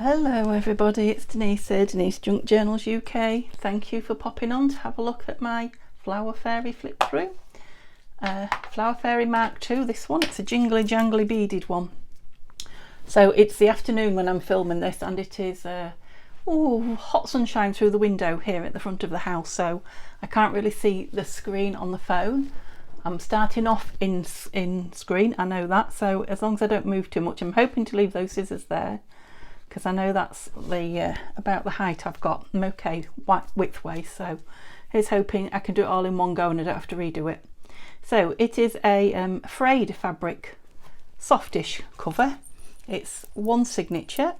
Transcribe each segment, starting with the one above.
Hello everybody, it's Denise here, Denise Junk Journals UK. Thank you for popping on to have a look at my Flower Fairy flip through. Flower Fairy Mark II, this one, it's a jingly jangly beaded one. So it's the afternoon when I'm filming this and it is hot sunshine through the window here at the front of the house, so I can't really see the screen on the phone. I'm starting off in screen, I know that, so as long as I don't move too much, I'm hoping to leave those scissors there, because I know that's the about the height I've got. I'm okay width-wise, so here's hoping I can do it all in one go and I don't have to redo it. So it is a frayed fabric softish cover. It's one signature,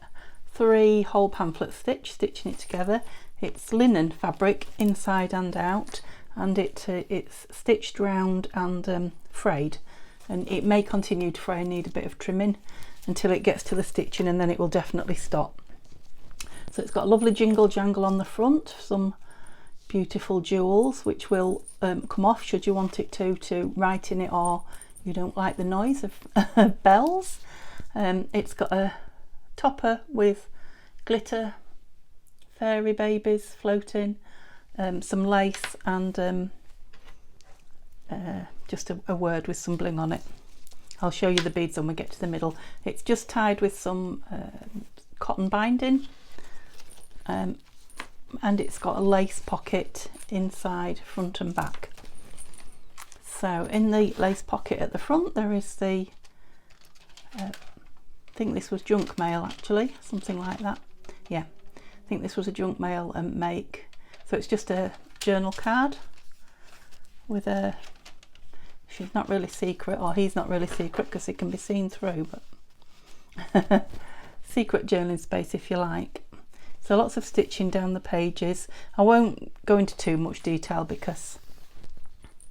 3 whole pamphlet stitching it together. It's linen fabric inside and out, and it's stitched round and frayed, and it may continue to fray and need a bit of trimming until it gets to the stitching, and then it will definitely stop. So it's got a lovely jingle jangle on the front, some beautiful jewels which will come off should you want it to write in it, or you don't like the noise of bells. It's got a topper with glitter fairy babies floating, some lace, and just a word with some bling on it. I'll show you the beads when we get to the middle. It's just tied with some cotton binding, and it's got a lace pocket inside, front and back. So in the lace pocket at the front there is the I think this was junk mail actually, something like that. Yeah, I think this was a junk mail make. So it's just a journal card with a, she's not really secret, or he's not really secret because he can be seen through, but secret journaling space if you like. So lots of stitching down the pages. I won't go into too much detail because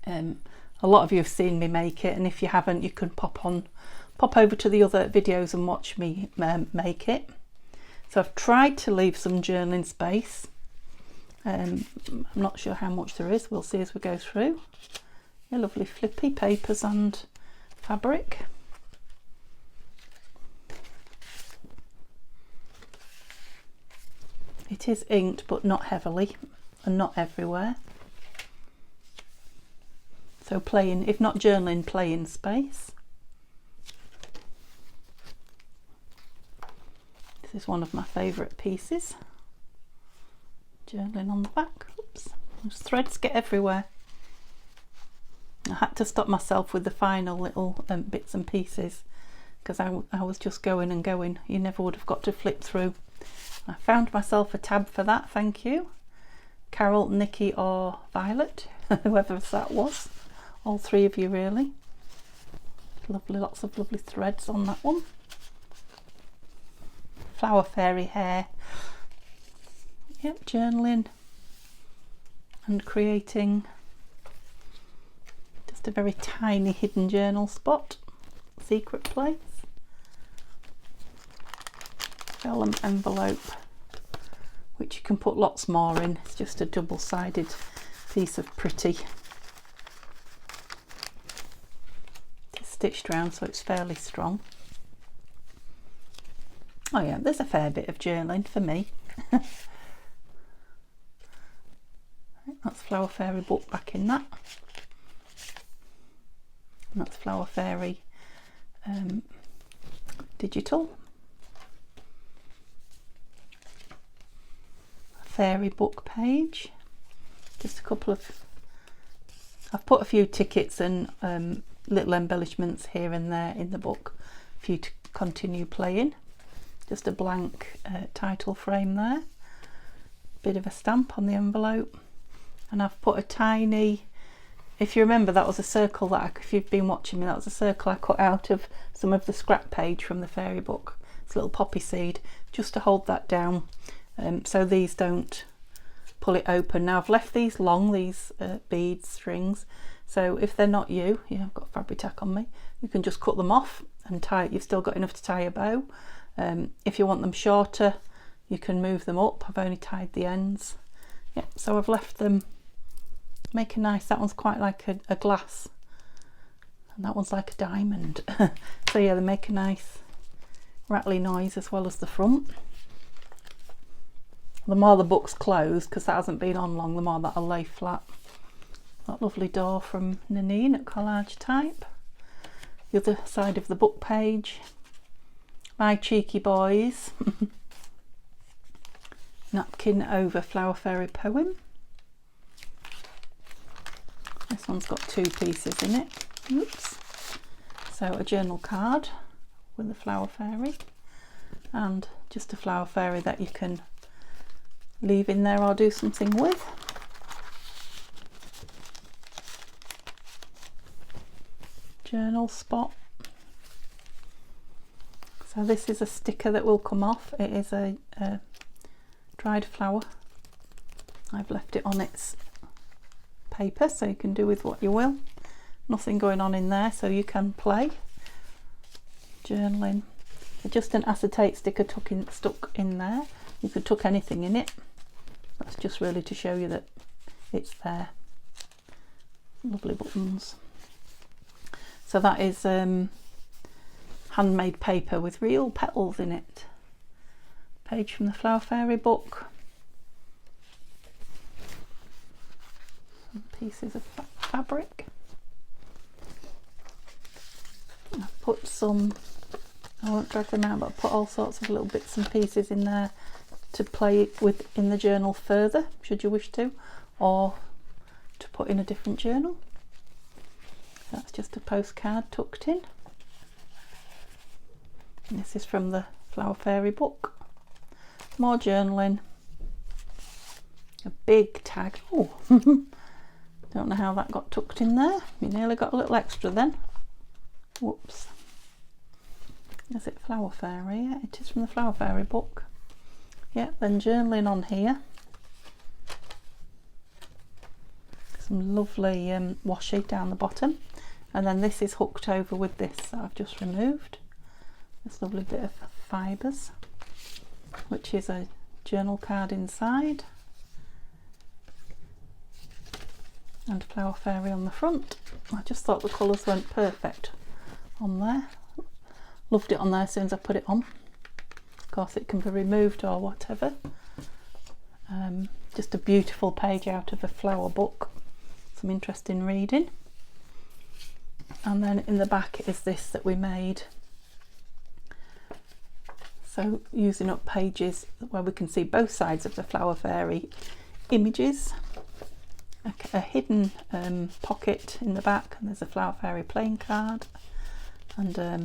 a lot of you have seen me make it, and if you haven't, you can pop over to the other videos and watch me make it. So I've tried to leave some journaling space. I'm not sure how much there is, we'll see as we go through. A lovely flippy papers and fabric. It is inked but not heavily and not everywhere. So playing, if not journaling, playing space. This is one of my favourite pieces. Journaling on the back. Oops, those threads get everywhere. I had to stop myself with the final little bits and pieces because I was just going and going. You never would have got to flip through. I found myself a tab for that, thank you. Carol, Nikki or Violet, whoever that was. All 3 of you really. Lovely, lots of lovely threads on that one. Flower Fairy hair. Yep, journaling and creating just a very tiny hidden journal spot, secret place. Vellum envelope, which you can put lots more in. It's just a double-sided piece of pretty. It's stitched round so it's fairly strong. Oh yeah, there's a fair bit of journaling for me. That's Flower Fairy book back in that. And that's Flower Fairy digital. Fairy book page. Just a couple of, I've put a few tickets and little embellishments here and there in the book for you to continue playing. Just a blank title frame there. Bit of a stamp on the envelope. And I've put a tiny, if you remember, that was a circle that if you've been watching me, that was a circle I cut out of some of the scrap page from the fairy book. It's a little poppy seed, just to hold that down so these don't pull it open. Now I've left these long, these beads, strings, so if they're not you, yeah, I've got fabric tack on me, you can just cut them off and tie it. You've still got enough to tie a bow. If you want them shorter, you can move them up. I've only tied the ends. Yeah, so I've left them. Make a nice, that one's quite like a glass, and that one's like a diamond. So yeah, they make a nice rattly noise as well as the front. The more the book's closed, because that hasn't been on long, the more that'll lay flat. That lovely door from Nanine at Collage Type. The other side of the book page. My Cheeky Boys. Napkin over Flower Fairy poem. This one's got 2 pieces in it. Oops. So a journal card with a Flower Fairy and just a Flower Fairy that you can leave in there or do something with. Journal spot. So this is a sticker that will come off. It is a dried flower. I've left it on its paper so you can do with what you will. Nothing going on in there, so you can play. Journaling. Just an acetate sticker stuck in there. You could tuck anything in it. That's just really to show you that it's there. Lovely buttons. So that is handmade paper with real petals in it. Page from the Flower Fairy book. Some pieces of fabric. I've put some, I won't drag them out, but I've put all sorts of little bits and pieces in there to play with in the journal further, should you wish to, or to put in a different journal. That's just a postcard tucked in. And this is from the Flower Fairy book. More journaling. A big tag. Oh, don't know how that got tucked in there. You nearly got a little extra then. Whoops. Is it Flower Fairy? Yeah, it is from the Flower Fairy book. Yeah, then journaling on here. Some lovely washi down the bottom. And then this is hooked over with this that I've just removed. This lovely bit of fibres, which is a journal card inside. And Flower Fairy on the front. I just thought the colours went perfect on there. Loved it on there as soon as I put it on. Of course it can be removed or whatever. Just a beautiful page out of a flower book. Some interesting reading. And then in the back is this that we made. So using up pages where we can see both sides of the Flower Fairy images. A hidden pocket in the back, and there's a Flower Fairy playing card, and a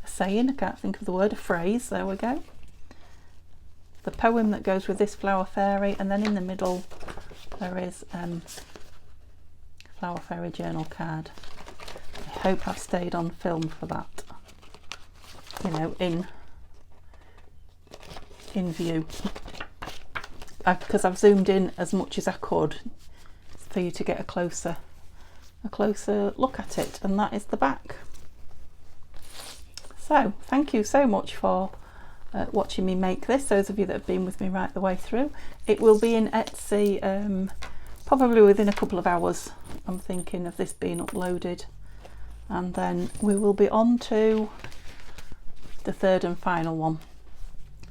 saying, I can't think of the word, a phrase, there we go. The poem that goes with this Flower Fairy, and then in the middle there is Flower Fairy journal card. I hope I've stayed on film for that, you know, in view, because I've zoomed in as much as I could for you to get a closer look at it, and that is the back. So thank you so much for watching me make this, those of you that have been with me right the way through. It will be in Etsy probably within a couple of hours, I'm thinking, of this being uploaded, and then we will be on to the third and final one,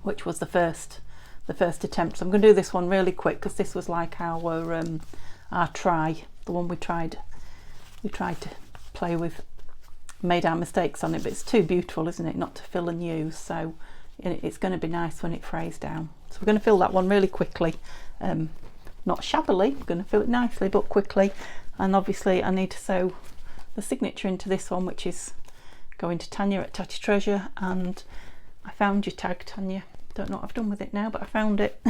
which was the first attempt. So I'm going to do this one really quick because this was like our try, the one we tried to play with, made our mistakes on it, but it's too beautiful, isn't it, not to fill and use, so it's going to be nice when it frays down. So we're going to fill that one really quickly, not shabbily, we're going to fill it nicely but quickly, and obviously I need to sew the signature into this one, which is going to Tanya at Tatty Treasure. And I found your tag, Tanya. Don't know what I've done with it now, but I found it.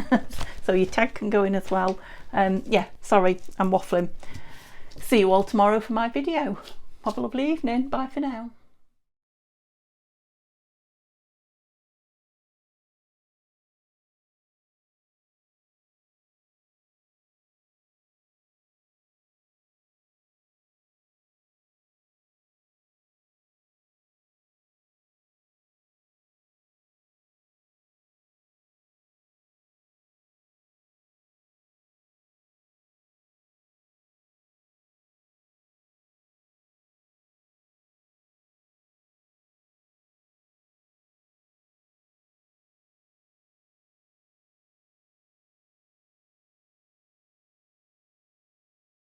So your tag can go in as well. Yeah, sorry, I'm waffling. See you all tomorrow for my video. Have a lovely evening. Bye for now.